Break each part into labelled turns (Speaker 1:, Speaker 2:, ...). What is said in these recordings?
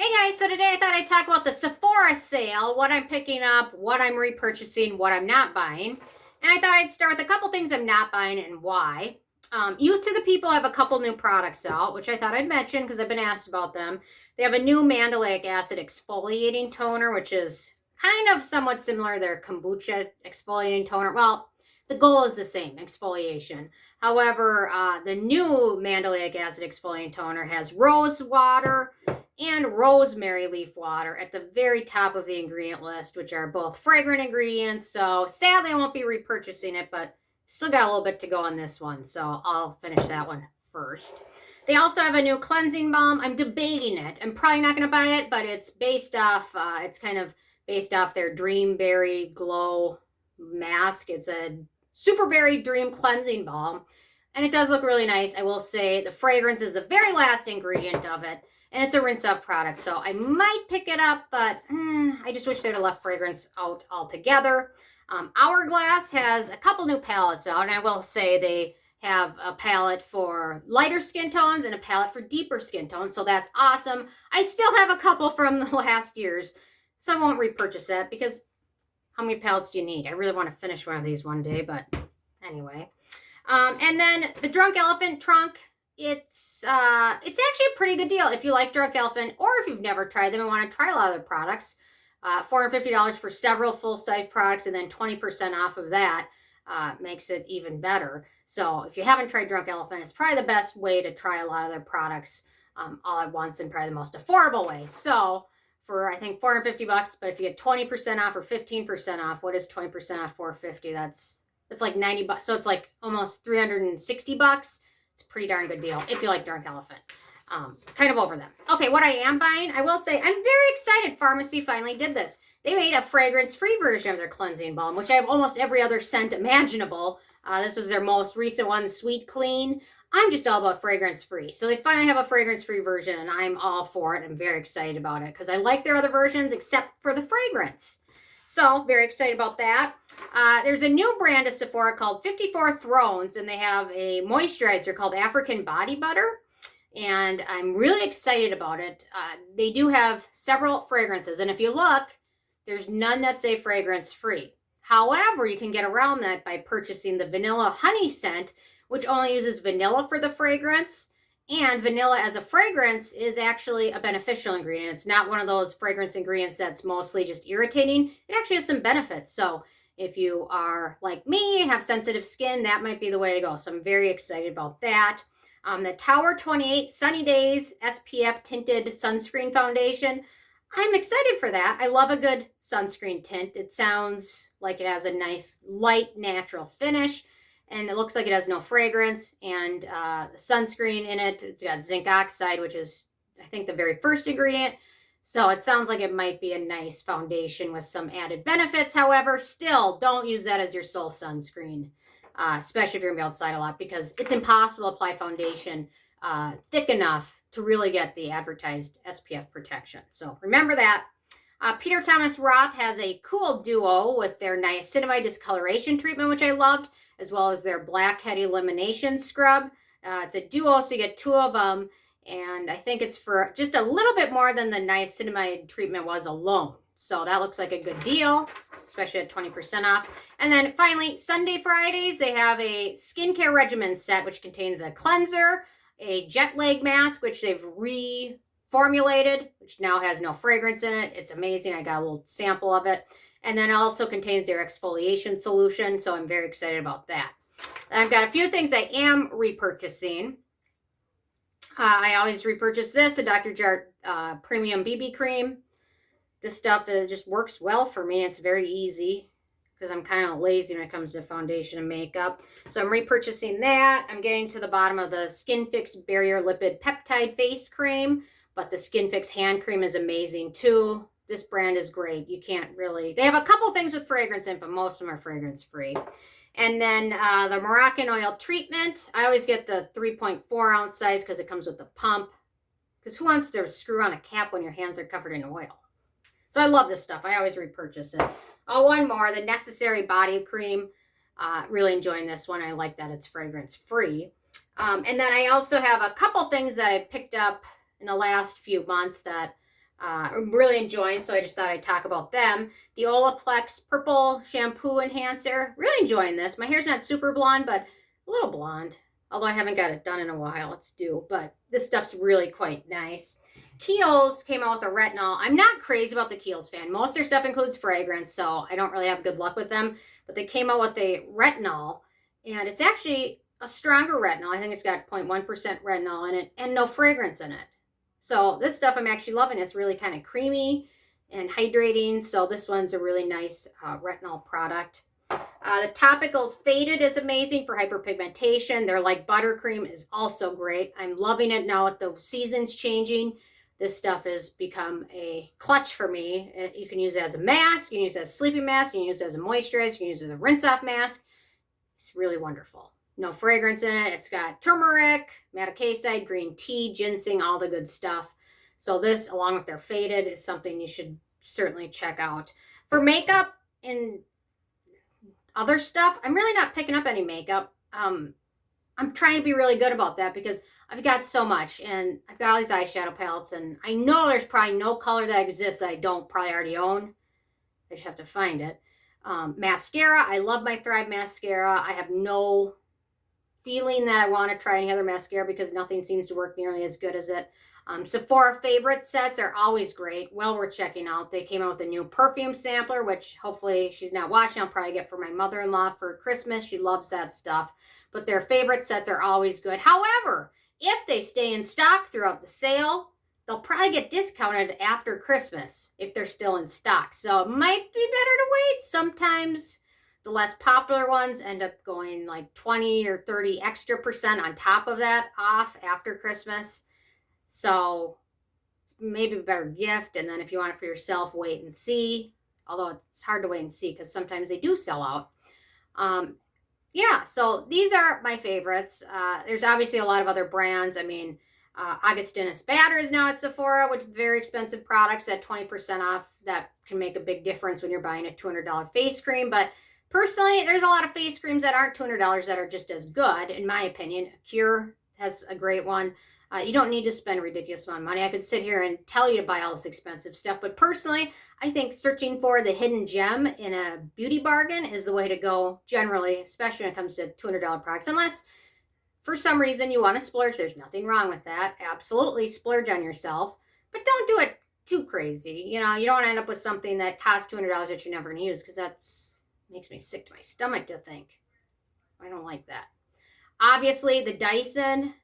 Speaker 1: Hey guys, so today I thought I'd talk about the Sephora sale, what I'm picking up, what I'm repurchasing, what I'm not buying. And I thought I'd start with a couple things I'm not buying and why. Youth to the People have a couple new products out, which I thought I'd mention because I've been asked about them. They have a new Mandelic acid exfoliating toner, which is kind of somewhat similar to their kombucha exfoliating toner. Well, the goal is the same, exfoliation. However, the new Mandelic acid exfoliating toner has rose water and rosemary leaf water at the very top of the ingredient list, which are both fragrant ingredients. So sadly, I won't be repurchasing it, but still got a little bit to go on this one. So I'll finish that one first. They also have a new cleansing balm. I'm debating it. I'm probably not going to buy it, but it's based off, it's kind of based off their Dreamberry Glow mask. It's a Superberry Dream Cleansing Balm, and it does look really nice. I will say the fragrance is the very last ingredient of it. And it's a rinse-off product, so I might pick it up, but I just wish they'd have left fragrance out altogether. Hourglass has a couple new palettes out, and I will say they have a palette for lighter skin tones and a palette for deeper skin tones, so that's awesome. I still have a couple from the last years, so I won't repurchase that because how many palettes do you need? I really want to finish one of these one day, but anyway. And then the Drunk Elephant trunk. It's actually a pretty good deal if you like Drunk Elephant, or if you've never tried them and want to try a lot of their products. $450 for several full-size products, and then 20% off of that makes it even better. So if you haven't tried Drunk Elephant, it's probably the best way to try a lot of their products all at once, and probably the most affordable way. So for I think $450, but if you get 20% off or 15% off, what is 20% off $450? That's like $90. So it's like almost $360. It's a pretty darn good deal if you like Drunk Elephant. Kind of over them. Okay, what I am buying, I will say, I'm very excited Farmacy finally did this. They made a fragrance-free version of their cleansing balm, which I have almost every other scent imaginable. This was their most recent one, Sweet Clean. I'm just all about fragrance-free. So they finally have a fragrance-free version, and I'm all for it. I'm very excited about it because I like their other versions except for the fragrance. So, very excited about that. There's a new brand of Sephora called 54 Thrones, and they have a moisturizer called African Body Butter, and I'm really excited about it. They do have several fragrances, and if you look, there's none that say fragrance-free. However, you can get around that by purchasing the Vanilla Honey scent, which only uses vanilla for the fragrance. And vanilla as a fragrance is actually a beneficial ingredient. It's not one of those fragrance ingredients that's mostly just irritating. It actually has some benefits. So if you are like me, have sensitive skin, that might be the way to go. So I'm very excited about that. The Tower 28 Sunny Days SPF Tinted Sunscreen Foundation. I'm excited for that. I love a good sunscreen tint. It sounds like it has a nice, light, natural finish. And it looks like it has no fragrance, and sunscreen in it. It's got zinc oxide, which is, I think, the very first ingredient. So it sounds like it might be a nice foundation with some added benefits. However, still, don't use that as your sole sunscreen, especially if you're going to be outside a lot, because it's impossible to apply foundation thick enough to really get the advertised SPF protection. So remember that. Peter Thomas Roth has a cool duo with their niacinamide discoloration treatment, which I loved, as well as their blackhead elimination scrub. It's a duo, so you get two of them, and I think it's for just a little bit more than the niacinamide treatment was alone. So that looks like a good deal, especially at 20% off. And then finally, Sunday Fridays, they have a skincare regimen set, which contains a cleanser, a jet lag mask, which they've reformulated, which now has no fragrance in it. It's amazing. I got a little sample of it. And then it also contains their exfoliation solution, so I'm very excited about that. And I've got a few things I am repurchasing. I always repurchase this, a Dr. Jart Premium BB Cream. This stuff just works well for me. It's very easy because I'm kind of lazy when it comes to foundation and makeup. So I'm repurchasing that. I'm getting to the bottom of the Skin Fix Barrier Lipid Peptide Face Cream, but the Skin Fix Hand Cream is amazing too. This brand is great. You can't really, they have a couple things with fragrance in, but most of them are fragrance free. And then the Moroccan Oil Treatment. I always get the 3.4 ounce size because it comes with the pump. Because who wants to screw on a cap when your hands are covered in oil? So I love this stuff. I always repurchase it. Oh, one more, the Necessary Body Cream. Really enjoying this one. I like that it's fragrance free. And then I also have a couple things that I picked up in the last few months that I'm really enjoying, so I just thought I'd talk about them. The Olaplex Purple Shampoo Enhancer. Really enjoying this. My hair's not super blonde, but a little blonde. Although I haven't got it done in a while. It's due. But this stuff's really quite nice. Kiehl's came out with a retinol. I'm not crazy about the Kiehl's fan. Most of their stuff includes fragrance, so I don't really have good luck with them. But they came out with a retinol, and it's actually a stronger retinol. I think it's got 0.1% retinol in it and no fragrance in it. So this stuff I'm actually loving. It's really kind of creamy and hydrating. So this one's a really nice retinol product. The Topicals Faded is amazing for hyperpigmentation. Their like buttercream is also great. I'm loving it now with the seasons changing. This stuff has become a clutch for me. You can use it as a mask. You can use it as a sleeping mask. You can use it as a moisturizer. You can use it as a rinse-off mask. It's really wonderful. No fragrance in it. It's got turmeric, madecasside, green tea, ginseng, all the good stuff. So this, along with their Faded, is something you should certainly check out. For makeup and other stuff, I'm really not picking up any makeup. I'm trying to be really good about that because I've got so much, and I've got all these eyeshadow palettes, and I know there's probably no color that exists that I don't probably already own. I just have to find it. Mascara, I love my Thrive mascara. I have no feeling that I want to try any other mascara because nothing seems to work nearly as good as it. Sephora favorite sets are always great. Well worth checking out. They came out with a new perfume sampler, which hopefully she's not watching. I'll probably get for my mother-in-law for Christmas. She loves that stuff. But their favorite sets are always good. However, if they stay in stock throughout the sale, they'll probably get discounted after Christmas if they're still in stock. So it might be better to wait. Sometimes the less popular ones end up going like 20 or 30 extra% on top of that off after Christmas. So it's maybe a better gift. And then if you want it for yourself, wait and see. Although it's hard to wait and see because sometimes they do sell out. Yeah, so these are my favorites. There's obviously a lot of other brands. I mean, Augustinus Bader is now at Sephora, which is very expensive products at 20% off. That can make a big difference when you're buying a $200 face cream. But personally, there's a lot of face creams that aren't $200 that are just as good, in my opinion. Cure has a great one. You don't need to spend a ridiculous amount of money. I could sit here and tell you to buy all this expensive stuff, but personally, I think searching for the hidden gem in a beauty bargain is the way to go generally, especially when it comes to $200 products. Unless for some reason you want to splurge, there's nothing wrong with that. Absolutely splurge on yourself, but don't do it too crazy. You know, you don't want to end up with something that costs $200 that you're never going to use because that's makes me sick to my stomach to think. I don't like that. Obviously, the Dyson.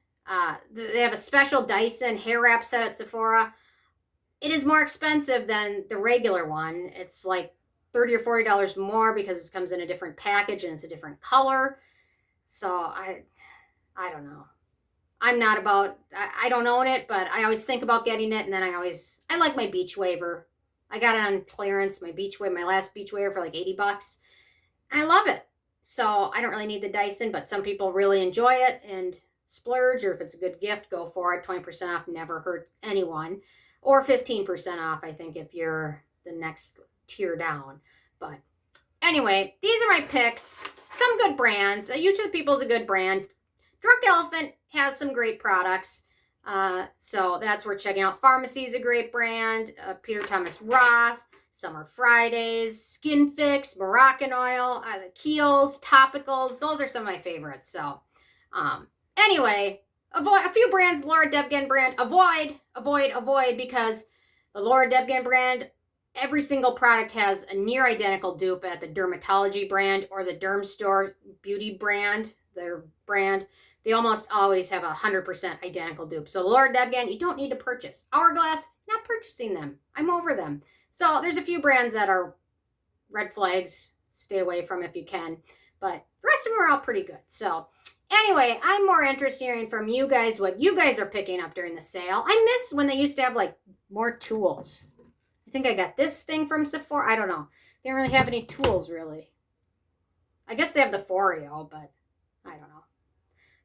Speaker 1: They have a special Dyson hair wrap set at Sephora. It is more expensive than the regular one. It's like $30 or $40 more because it comes in a different package and it's a different color. So I don't know. I'm not about, I don't own it, but I always think about getting it. And then I like my beach waver. I got it on clearance, my last beach waver for like $80. And I love it. So I don't really need the Dyson, but some people really enjoy it and splurge, or if it's a good gift, go for it. 20% off never hurts anyone. Or 15% off, I think, if you're the next tier down. But anyway, these are my picks. Some good brands. You to the People is a good brand. Drunk Elephant has some great products. So that's worth checking out. Farmacy is a great brand. Peter Thomas Roth, Summer Fridays, Skin Fix, Moroccan Oil, the Kiehl's, Topicals. Those are some of my favorites. So, anyway, avoid a few brands. Laura Devgan brand, avoid, because the Laura Devgan brand, every single product has a near identical dupe at the Dermatology brand or the Derm Store Beauty brand, their brand. They almost always have 100% identical dupe. So Laura Devgan, you don't need to purchase. Hourglass, not purchasing them. I'm over them. So there's a few brands that are red flags. Stay away from if you can. But the rest of them are all pretty good. So anyway, I'm more interested in hearing from you guys what you guys are picking up during the sale. I miss when they used to have like more tools. I think I got this thing from Sephora. I don't know. They don't really have any tools really. I guess they have the Foreo, but I don't know.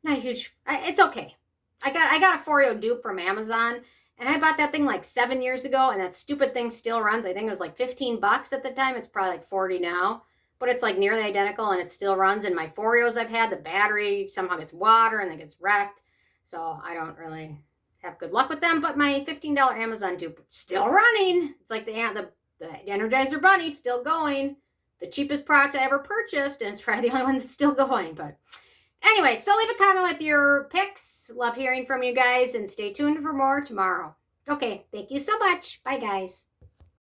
Speaker 1: Not huge. It's okay. I got a Foreo dupe from Amazon, and I bought that thing like 7 years ago, and that stupid thing still runs. I think it was like $15 at the time. It's probably like 40 now. But it's like nearly identical and it still runs. And my Foreos I've had, the battery somehow gets water and it gets wrecked. So I don't really have good luck with them. But my $15 Amazon dupe still running. It's like the Energizer Bunny still going. The cheapest product I ever purchased, and it's probably the only one that's still going. But anyway, so leave a comment with your picks. Love hearing from you guys, and stay tuned for more tomorrow. Okay, thank you so much. Bye, guys.